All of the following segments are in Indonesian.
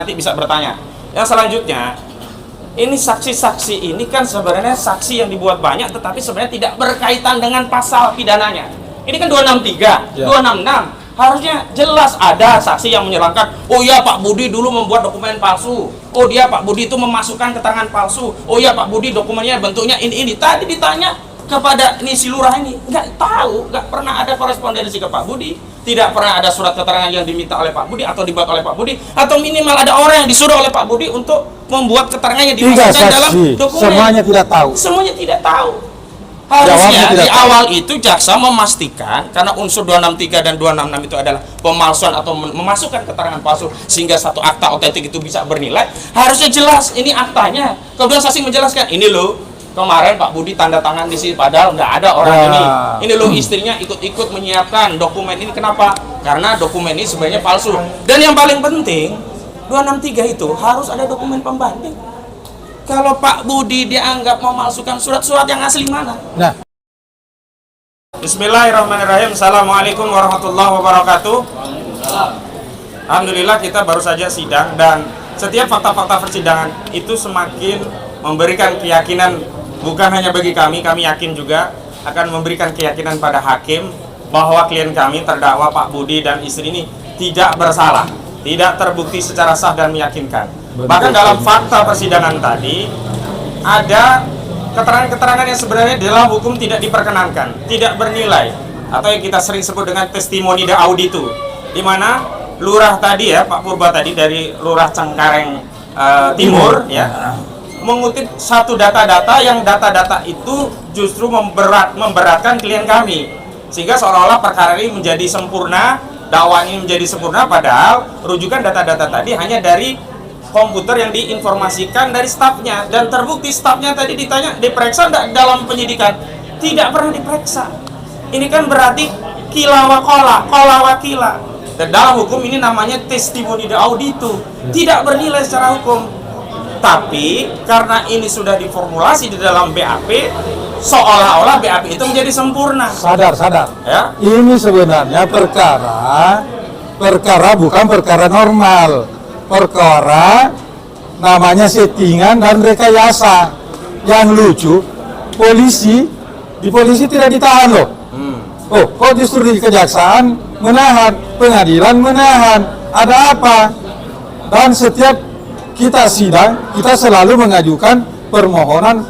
nanti bisa bertanya. Yang selanjutnya, ini saksi-saksi ini kan sebenarnya saksi yang dibuat banyak, tetapi sebenarnya tidak berkaitan dengan pasal pidananya. Ini kan 263, ya. 266. Harusnya jelas ada saksi yang menyerangkan, oh iya Pak Budi dulu membuat dokumen palsu, oh dia Pak Budi itu memasukkan keterangan palsu, oh iya Pak Budi dokumennya bentuknya ini. Tadi ditanya kepada ini si lurah ini, nggak tahu, nggak pernah ada korespondensi ke Pak Budi, tidak pernah ada surat keterangan yang diminta oleh Pak Budi atau dibuat oleh Pak Budi, atau minimal ada orang yang disuruh oleh Pak Budi untuk membuat keterangan yang dimasukkan dalam dokumen. Semuanya tidak tahu. Semuanya tidak tahu. Harusnya di awal itu jaksa memastikan, karena unsur 263 dan 266 itu adalah pemalsuan atau memasukkan keterangan palsu sehingga satu akta otentik itu bisa bernilai. Harusnya jelas ini aktanya. Kemudian saksi menjelaskan, ini loh kemarin Pak Budi tanda tangan di sini padahal nggak ada orang ini. Ini loh istrinya ikut-ikut menyiapkan dokumen ini. Kenapa? Karena dokumen ini sebenarnya palsu. Dan yang paling penting 263 itu harus ada dokumen pembanding. Kalau Pak Budi dianggap memalsukan surat-surat yang asli mana? Nah. Bismillahirrahmanirrahim. Assalamualaikum warahmatullahi wabarakatuh. Alhamdulillah kita baru saja sidang, dan setiap fakta-fakta persidangan itu semakin memberikan keyakinan, bukan hanya bagi kami yakin juga akan memberikan keyakinan pada hakim bahwa klien kami terdakwa Pak Budi dan istri ini tidak bersalah, tidak terbukti secara sah dan meyakinkan. Bahkan dalam fakta persidangan tadi ada keterangan-keterangan yang sebenarnya dalam hukum tidak diperkenankan, tidak bernilai, atau yang kita sering sebut dengan testimoni de auditu, di mana lurah tadi ya, Pak Purba tadi dari Lurah Cengkareng Timur ya, mengutip satu data-data yang data-data itu justru memberatkan klien kami, sehingga seolah-olah perkara ini menjadi sempurna, dakwaan ini menjadi sempurna, padahal rujukan data-data tadi hanya dari komputer yang diinformasikan dari stafnya, dan terbukti stafnya tadi ditanya diperiksa enggak dalam penyidikan, tidak pernah diperiksa. Ini kan berarti kola wakila, dan dalam hukum ini namanya testimoni de auditu, tidak bernilai secara hukum. Tapi karena ini sudah diformulasi di dalam BAP, seolah-olah BAP itu menjadi sempurna. Sadar ya? Ini sebenarnya perkara bukan perkara normal. Perkara namanya settingan dan rekayasa. Yang lucu, di polisi tidak ditahan loh. Oh, kok justru di kejaksaan menahan, pengadilan menahan, ada apa? Dan setiap kita sidang, kita selalu mengajukan permohonan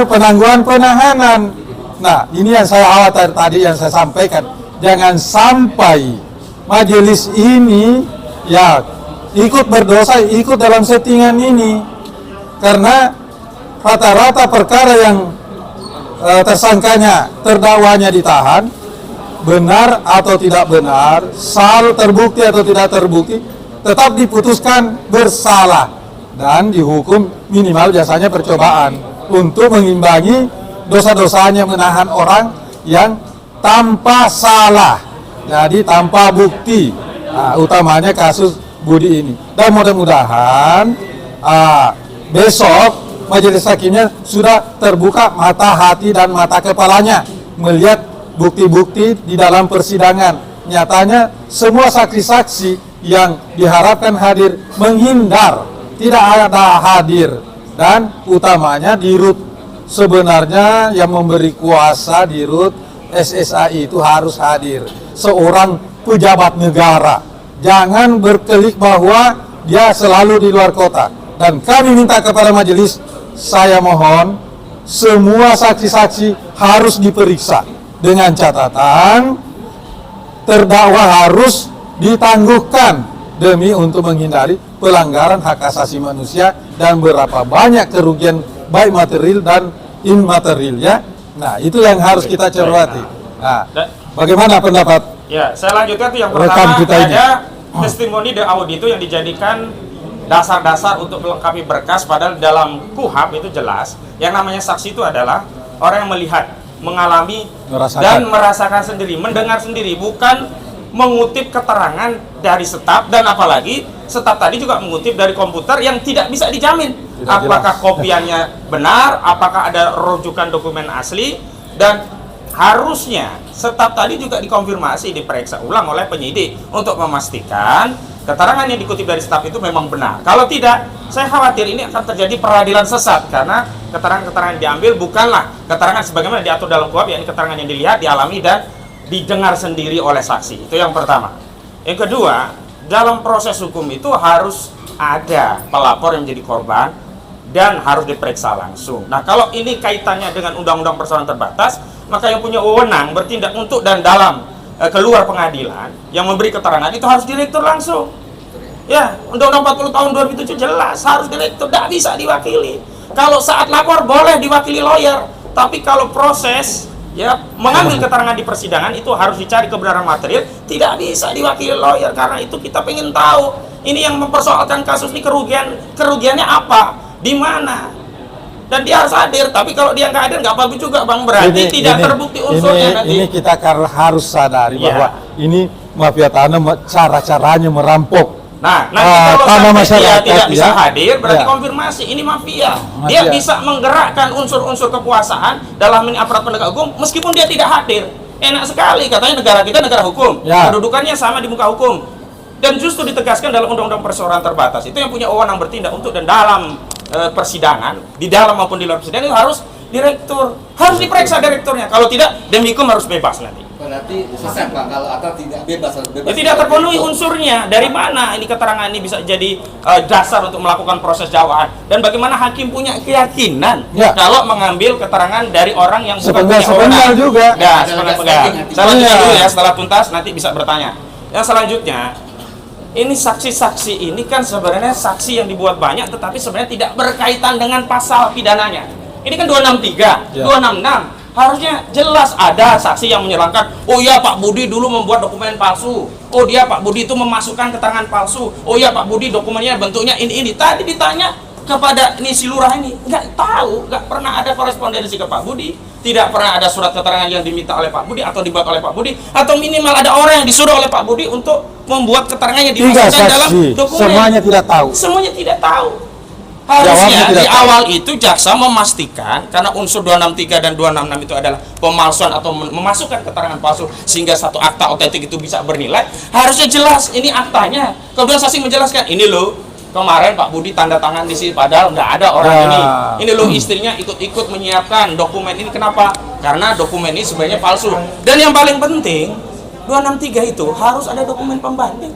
penangguhan penahanan. Nah, ini yang saya khawatir tadi, yang saya sampaikan, jangan sampai majelis ini ya ikut berdosa, ikut dalam settingan ini, karena rata-rata perkara yang tersangkanya, terdakwanya ditahan, benar atau tidak benar, sal terbukti atau tidak terbukti, tetap diputuskan bersalah dan dihukum minimal jasanya percobaan untuk mengimbangi dosa-dosanya menahan orang yang tanpa salah, jadi tanpa bukti. Nah, utamanya kasus Budi ini, dan mudah-mudahan besok majelis hakimnya sudah terbuka mata hati dan mata kepalanya melihat bukti-bukti di dalam persidangan. Nyatanya semua saksi-saksi yang diharapkan hadir menghindar, tidak ada hadir, dan utamanya Dirut, sebenarnya yang memberi kuasa Dirut SSAI itu harus hadir, seorang pejabat negara, jangan berkelik bahwa dia selalu di luar kota. Dan kami minta kepada majelis, saya mohon semua saksi-saksi harus diperiksa dengan catatan terdakwa harus ditangguhkan demi untuk menghindari pelanggaran hak asasi manusia dan berapa banyak kerugian baik material dan immaterial ya. Nah, itu yang harus kita cermati. Nah, bagaimana pendapat? Ya, saya lanjutkan tuh yang pertama, ada testimoni de auditu yang dijadikan dasar-dasar untuk melengkapi berkas, padahal dalam KUHAP itu jelas yang namanya saksi itu adalah orang yang melihat, mengalami, dan merasakan sendiri, mendengar sendiri, bukan mengutip keterangan dari staf, dan apalagi staf tadi juga mengutip dari komputer yang tidak bisa dijamin apakah kopiannya benar, apakah ada rujukan dokumen asli, dan harusnya staf tadi juga dikonfirmasi, diperiksa ulang oleh penyidik untuk memastikan keterangan yang dikutip dari staf itu memang benar. Kalau tidak, saya khawatir ini akan terjadi peradilan sesat karena keterangan-keterangan yang diambil bukanlah keterangan sebagaimana diatur dalam KUHP, yakni keterangan yang dilihat, dialami dan didengar sendiri oleh saksi. Itu yang pertama. Yang kedua, dalam proses hukum itu harus ada pelapor yang menjadi korban dan harus diperiksa langsung. Nah, kalau ini kaitannya dengan undang-undang persoalan terbatas, maka yang punya wewenang bertindak untuk dan dalam keluar pengadilan yang memberi keterangan itu harus direktur langsung. Ya, Undang-Undang 40 tahun 2007 jelas harus direktur, tidak bisa diwakili. Kalau saat lapor boleh diwakili lawyer, tapi kalau proses ya mengambil keterangan di persidangan itu harus dicari kebenaran material, tidak bisa diwakili lawyer. Karena itu kita pengen tahu ini yang mempersoalkan kasus ini kerugiannya apa, di mana. Dan dia harus hadir, tapi kalau dia nggak hadir nggak apa-apa juga Bang, berarti tidak terbukti unsurnya nanti. Ini kita harus sadari Ya. bahwa ini mafia tanah cara-caranya merampok Nah, nanti kalau tanah sampai dia masyarakat, tidak bisa ya. hadir, berarti Ya. konfirmasi ini mafia. Mafia. Dia bisa menggerakkan unsur-unsur kekuasaan dalam ini aparat penegak hukum meskipun dia tidak hadir. Enak sekali katanya negara kita negara hukum, Ya. kedudukannya sama di muka hukum. Dan justru ditegaskan dalam Undang-Undang Perseorangan Terbatas itu yang punya wewenang bertindak untuk dan dalam persidangan, di dalam maupun di luar persidangan itu harus direktur, harus diperiksa direkturnya. Kalau tidak, demi hukum harus bebas nanti. Berarti sesat Pak, kalau atau tidak bebas. Ya, tidak terpenuhi unsurnya. Dari mana ini keterangan ini bisa jadi dasar untuk melakukan proses dakwaan? Dan bagaimana hakim punya keyakinan Ya. kalau mengambil keterangan dari orang yang bukan punya Sepenggal-sepenggal wewenang? juga. Ya, Ada sepenggal-sepenggal. gaslighting Saya lanjutkan nanti. dulu ya, setelah tuntas nanti bisa bertanya. Yang selanjutnya, ini saksi-saksi ini kan sebenarnya saksi yang dibuat banyak, tetapi sebenarnya tidak berkaitan dengan pasal pidananya. Ini kan 263, Ya. 266. Harusnya jelas ada saksi yang menyerangkan, oh iya Pak Budi dulu membuat dokumen palsu, oh dia Pak Budi itu memasukkan keterangan palsu, oh iya Pak Budi dokumennya bentuknya ini. Tadi ditanya kepada ini si lurah ini, nggak tahu, nggak pernah ada korespondensi ke Pak Budi, tidak pernah ada surat keterangan yang diminta oleh Pak Budi atau dibuat oleh Pak Budi, atau minimal ada orang yang disuruh oleh Pak Budi untuk membuat keterangan yang Tiga dimasukkan dalam saksi, dokumen. semuanya tidak tahu. Semuanya tidak tahu. Jawabnya Harusnya tidak di tahu. awal itu jaksa memastikan, karena unsur 263 dan 266 itu adalah pemalsuan atau memasukkan keterangan palsu sehingga satu akta otentik itu bisa bernilai. Harusnya jelas ini aktanya. Kemudian saksi menjelaskan, ini loh kemarin Pak Budi tanda tangan di sini padahal nggak ada orang Ya. ini. Ini loh istrinya ikut-ikut menyiapkan dokumen ini. Kenapa? Karena dokumen ini sebenarnya palsu. Dan yang paling penting 263 itu harus ada dokumen pembanding.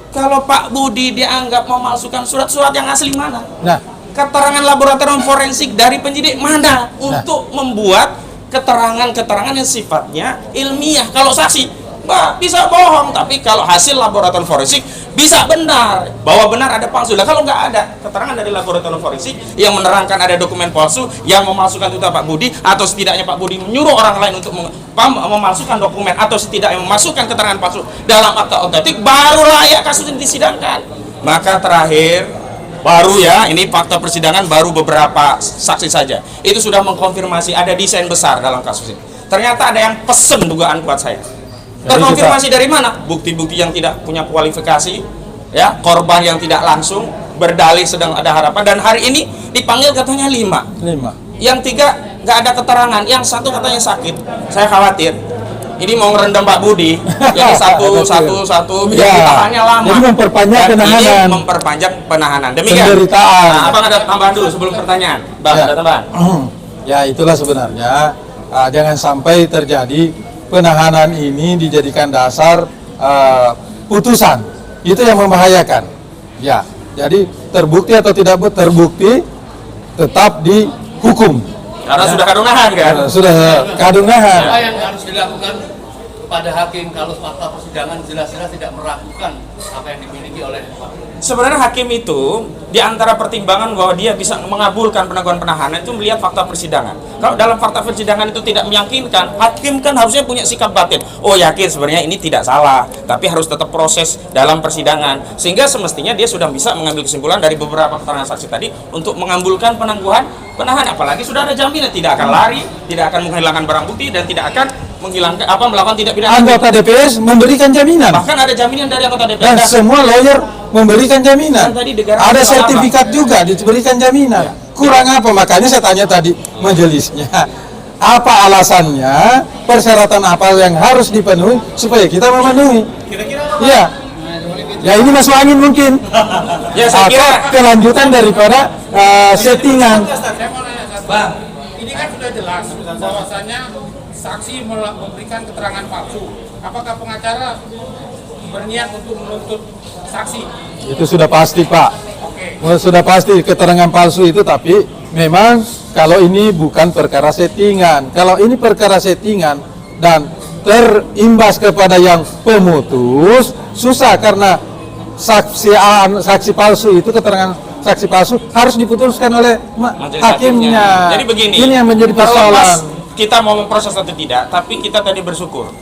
Kalau Pak Budi dianggap memalsukan surat-surat yang asli mana? Nah, Keterangan laboratorium forensik dari penyidik mana untuk membuat keterangan-keterangan yang sifatnya ilmiah. Kalau saksi, bisa bohong, tapi kalau hasil laboratorium forensik bisa benar, bahwa benar ada palsu. Nah, kalau nggak ada keterangan dari laboratorium forensik yang menerangkan ada dokumen palsu yang memalsukan itu Pak Budi, atau setidaknya Pak Budi menyuruh orang lain untuk memalsukan dokumen, atau setidaknya memasukkan keterangan palsu dalam akta otentik, baru layak kasus ini disidangkan. Maka terakhir, baru ya, ini fakta persidangan baru beberapa saksi saja. Itu sudah mengkonfirmasi ada desain besar dalam kasus ini. Ternyata ada yang pesen dugaan buat saya. Terkonfirmasi dari mana? Bukti-bukti yang tidak punya kualifikasi, ya, korban yang tidak langsung berdalih sedang ada harapan, dan hari ini dipanggil katanya 5. 5. Yang 3 nggak ada keterangan, yang 1 katanya sakit. Saya khawatir ini mau ngerendam Pak Budi, jadi satu biar Ya, ditahannya lama. jadi memperpanjang Dan penahanan. Ini memperpanjang penahanan. Demikian. Penderitaan. Nah, abang ada tambahan dulu sebelum pertanyaan. Bang, Ya. ada tambahan? Ya, itulah sebenarnya jangan sampai terjadi penahanan ini dijadikan dasar putusan. Itu yang membahayakan. Ya, jadi terbukti atau tidak terbukti tetap dihukum. Karena sudah kadung-nahan kan? Sudah kadung-nahan. Apa yang harus dilakukan kepada hakim kalau fakta persidangan jelas-jelas tidak meragukan apa yang dimiliki oleh Pak? Sebenarnya hakim itu di antara pertimbangan bahwa dia bisa mengabulkan penangguhan penahanan itu melihat fakta persidangan. Kalau dalam fakta persidangan itu tidak meyakinkan, hakim kan harusnya punya sikap batin. Oh, yakin sebenarnya ini tidak salah, tapi harus tetap proses dalam persidangan. Sehingga semestinya dia sudah bisa mengambil kesimpulan dari beberapa keterangan saksi tadi untuk mengabulkan penangguhan penahanan. Apalagi sudah ada jaminan tidak akan lari, tidak akan menghilangkan barang bukti, dan tidak akan menghilangkan melakukan tindak pidana. Anggota DPS memberikan jaminan. Bahkan ada jaminan dari anggota DPR. Dan semua lawyer memberikan jaminan. Kan tadi negara Ada salah, sertifikat juga diberikan jaminan. Kurang apa? Makanya saya tanya tadi majelisnya. Apa alasannya? Persyaratan apa yang harus dipenuhi supaya kita memenuhi? Kira-kira Iya. Ya ini masuk angin mungkin. Ya saya kira Atau kelanjutan daripada settingan. Saya mau nanya satu. Bang, ini kan sudah jelas bahwasannya saksi memberikan keterangan palsu. Apakah pengacara berniat untuk menuntut saksi? Itu sudah pasti, Pak. Oke. Sudah pasti keterangan palsu itu, tapi memang kalau ini bukan perkara settingan. Kalau ini perkara settingan dan terimbas kepada yang pemutus, susah karena saksi palsu itu, keterangan saksi palsu harus diputuskan oleh majelis hakimnya. Jadi begini, ini yang menjadi terlepas persoalan. kita mau memproses atau tidak, tapi kita tadi bersyukur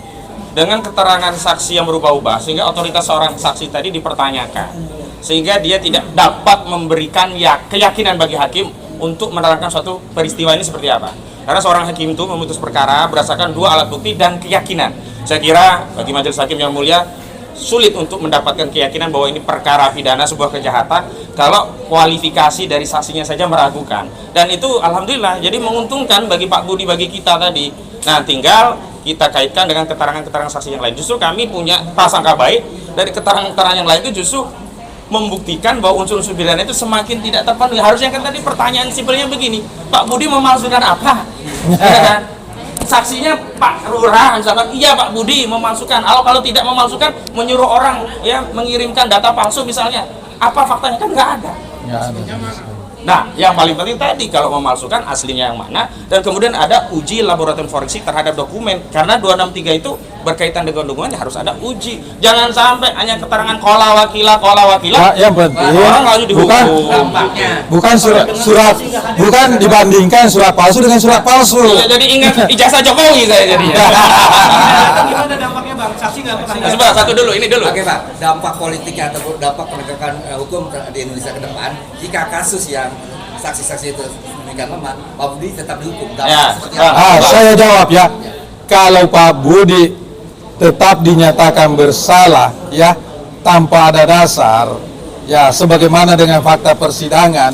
dengan keterangan saksi yang berubah-ubah sehingga otoritas seorang saksi tadi dipertanyakan, sehingga dia tidak dapat memberikan keyakinan bagi hakim untuk menerangkan suatu peristiwa ini seperti apa. Karena seorang hakim itu memutus perkara berdasarkan dua alat bukti dan keyakinan. Saya kira bagi majelis hakim yang mulia sulit untuk mendapatkan keyakinan bahwa ini perkara pidana, sebuah kejahatan, kalau kualifikasi dari saksinya saja meragukan. Dan itu alhamdulillah jadi menguntungkan bagi Pak Budi, bagi kita tadi. Nah, tinggal kita kaitkan dengan keterangan-keterangan saksi yang lain. Justru kami punya prasangka baik dari keterangan-keterangan yang lain itu justru membuktikan bahwa unsur-unsur pidana itu semakin tidak terpenuhi. Harusnya kan tadi pertanyaan simpelnya begini, Pak Budi memalsukan apa? Ya kan? Saksinya Pak Lurah misalkan, iya Pak Budi memalsukan. Kalau tidak memalsukan, menyuruh orang ya mengirimkan data palsu misalnya. Apa faktanya? Kan nggak ada. Nah, yang paling penting tadi kalau memalsukan aslinya yang mana, dan kemudian ada uji laboratorium forensik terhadap dokumen. Karena 263 itu berkaitan dengan dokumen harus ada uji. Jangan sampai hanya keterangan kola wakila. Nah, yang penting orang lalu dihukum. bukan surat bukan dibandingkan surat palsu dengan surat palsu. Ya, jadi ingat ijazah Jokowi saya jadinya. Gimana dampaknya Bang? Saksi nggak pernah. Nah, sebentar, satu dulu, ini dulu. Oke Pak, dampak politiknya atau dampak penegakan hukum di Indonesia ke depan, jika kasus yang saksi-saksi itu demikian lemah, Pak Budi tetap dihukum. Dampak Ya. seperti apa? Saya jawab ya. Kalau Pak Budi tetap dinyatakan bersalah ya tanpa ada dasar, ya sebagaimana dengan fakta persidangan,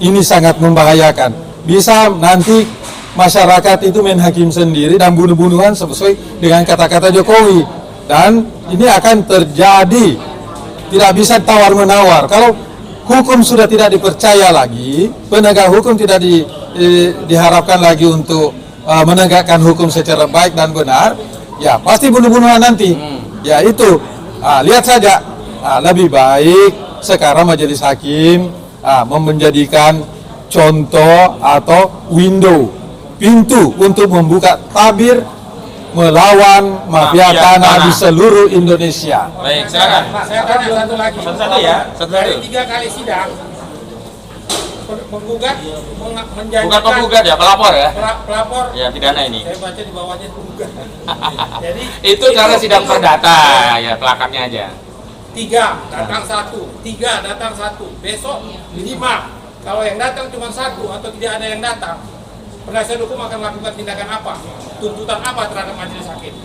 ini sangat membahayakan. Bisa nanti masyarakat itu main hakim sendiri dan bunuh-bunuhan sesuai dengan kata-kata Jokowi, dan ini akan terjadi, tidak bisa tawar-menawar. Kalau hukum sudah tidak dipercaya lagi, penegak hukum tidak diharapkan lagi untuk menegakkan hukum secara baik dan benar, ya pasti bunuh-bunuhan nanti. Ya itu, lihat saja, lebih baik sekarang majelis hakim menjadikan contoh atau window, pintu untuk membuka tabir melawan mafia tanah di seluruh Indonesia. Baik, silakan. Saya tanya satu lagi. Satu-satu ya, Dari satu-satu. 3 kali sidang, penggugat menjanjikan. Bukan penggugat ya, pelapor ya. Pelapor. Ya, pidana ini. Saya baca di bawahnya penggugat. Jadi Itu karena sidang perdata, ya pelakatnya aja. 3 datang 1, 3 datang 1, besok 5. Kalau yang datang cuma 1 atau tidak ada yang datang, penasihat hukum akan melakukan tindakan apa? Tuntutan apa terhadap majelis hakim?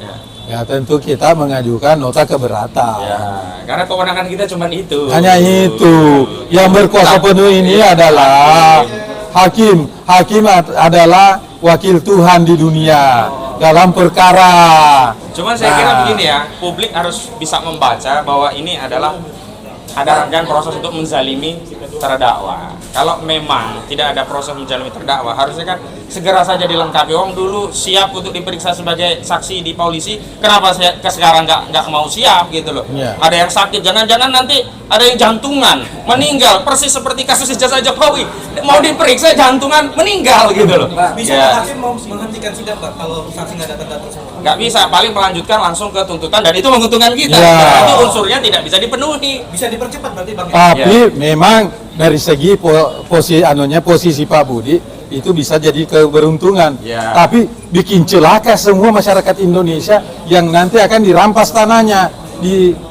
Ya tentu kita mengajukan nota keberatan. Ya, karena kewenangan kita cuma itu. Hanya itu. Yang berkuasa penuh ini adalah hakim. Hakim adalah wakil Tuhan di dunia dalam perkara. Cuman saya kira begini ya, publik harus bisa membaca bahwa ini adalah ada rangkaian proses untuk menzalimi terdakwa. Kalau memang tidak ada proses menzalimi terdakwa, harusnya kan segera saja dilengkapi. Wong dulu siap untuk diperiksa sebagai saksi di polisi, kenapa saya sekarang nggak mau siap gitu loh? Ya. Ada yang sakit, jangan-jangan nanti ada yang jantungan, meninggal, persis seperti kasus ijazah Jokowi, mau diperiksa jantungan, meninggal gitu loh. Bisa Ya. hakim mau menghentikan sidang Pak kalau saksi nggak datang semua? Nggak bisa, paling melanjutkan langsung ke tuntutan, dan itu menguntungkan kita. Ya. Itu unsurnya tidak bisa dipenuhi. Bisa dipercepat berarti Bang? Tapi memang dari segi posisi Pak Budi itu bisa jadi keberuntungan. Ya. Tapi bikin celaka semua masyarakat Indonesia yang nanti akan dirampas tanahnya,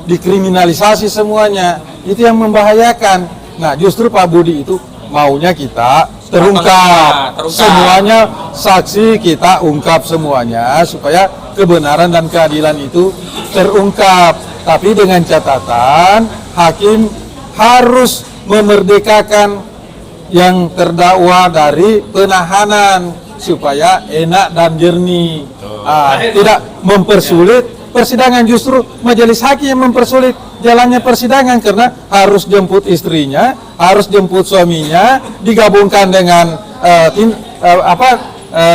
dikriminalisasi semuanya. Itu yang membahayakan. Nah, justru Pak Budi itu maunya kita terungkap. Terungkap. Semuanya saksi kita ungkap semuanya supaya kebenaran dan keadilan itu terungkap. Tapi dengan catatan hakim harus memerdekakan yang terdakwa dari penahanan supaya enak dan jernih. Tidak mempersulit persidangan justru majelis hakim yang mempersulit jalannya persidangan karena harus jemput istrinya, harus jemput suaminya, digabungkan dengan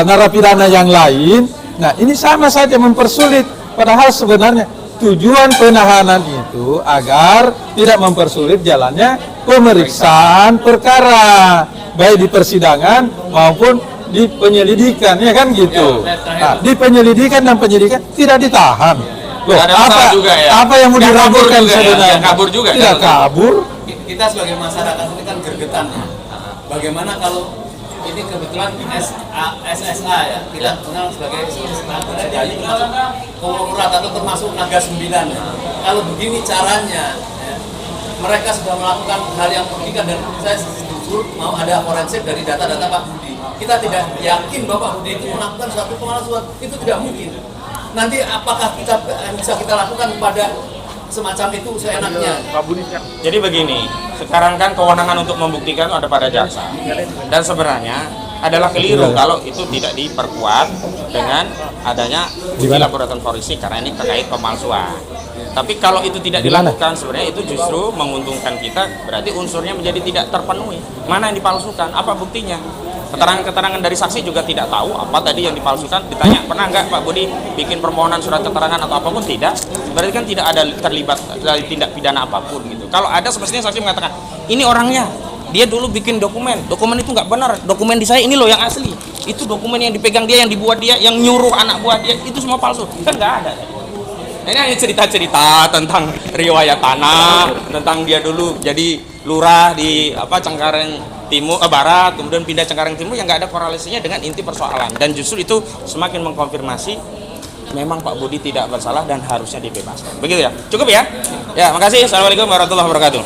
narapidana yang lain. Nah, ini sama saja mempersulit. Padahal sebenarnya tujuan penahanan itu agar tidak mempersulit jalannya pemeriksaan perkara, baik di persidangan maupun di penyelidikan, ya kan gitu. Nah, di penyelidikan dan penyidikan tidak ditahan. Loh, Ada masalah juga ya. apa yang mau Nggak kabur diragukan juga ya, sebenarnya? nggak kabur juga. Tidak kabur. Kita sebagai masyarakat ini kan gergetan ya. Bagaimana kalau ini kebetulan SSA ya, kita kenal sebagai jadi termasuk konglomerat atau termasuk Naga 9 ya. Kalau begini caranya ya, mereka sudah melakukan hal yang merugikan dan saya jujur mau ada forensik dari data-data Pak Budi. Kita tidak yakin bahwa Pak Budi itu melakukan suatu pemalsuan, itu tidak mungkin. Nanti apakah bisa kita lakukan pada semacam itu seenaknya? Jadi begini, sekarang kan kewenangan untuk membuktikan ada pada jaksa. Dan sebenarnya adalah keliru kalau itu tidak diperkuat dengan adanya uji laboratorium forensik karena ini terkait pemalsuan. Tapi kalau itu tidak dilakukan, sebenarnya itu justru menguntungkan kita, berarti unsurnya menjadi tidak terpenuhi. Mana yang dipalsukan? Apa buktinya? Keterangan-keterangan dari saksi juga tidak tahu apa tadi yang dipalsukan. Ditanya, pernah nggak Pak Budi bikin permohonan surat keterangan atau apapun? Tidak. Berarti kan tidak ada terlibat dari tindak pidana apapun gitu. Kalau ada semestinya saksi mengatakan, ini orangnya, dia dulu bikin dokumen itu nggak benar, dokumen di saya ini loh yang asli, itu dokumen yang dipegang dia, yang dibuat dia, yang nyuruh anak buah dia, itu semua palsu. Kan nggak ada. Nah, ini hanya cerita-cerita tentang riwayat tanah, tentang dia dulu jadi lurah di Cengkareng Timur, Barat, kemudian pindah Cengkareng Timur, yang nggak ada korelasinya dengan inti persoalan. Dan justru itu semakin mengkonfirmasi memang Pak Budi tidak bersalah dan harusnya dibebaskan. Begitu ya? Cukup ya? Ya, makasih. Assalamualaikum warahmatullahi wabarakatuh.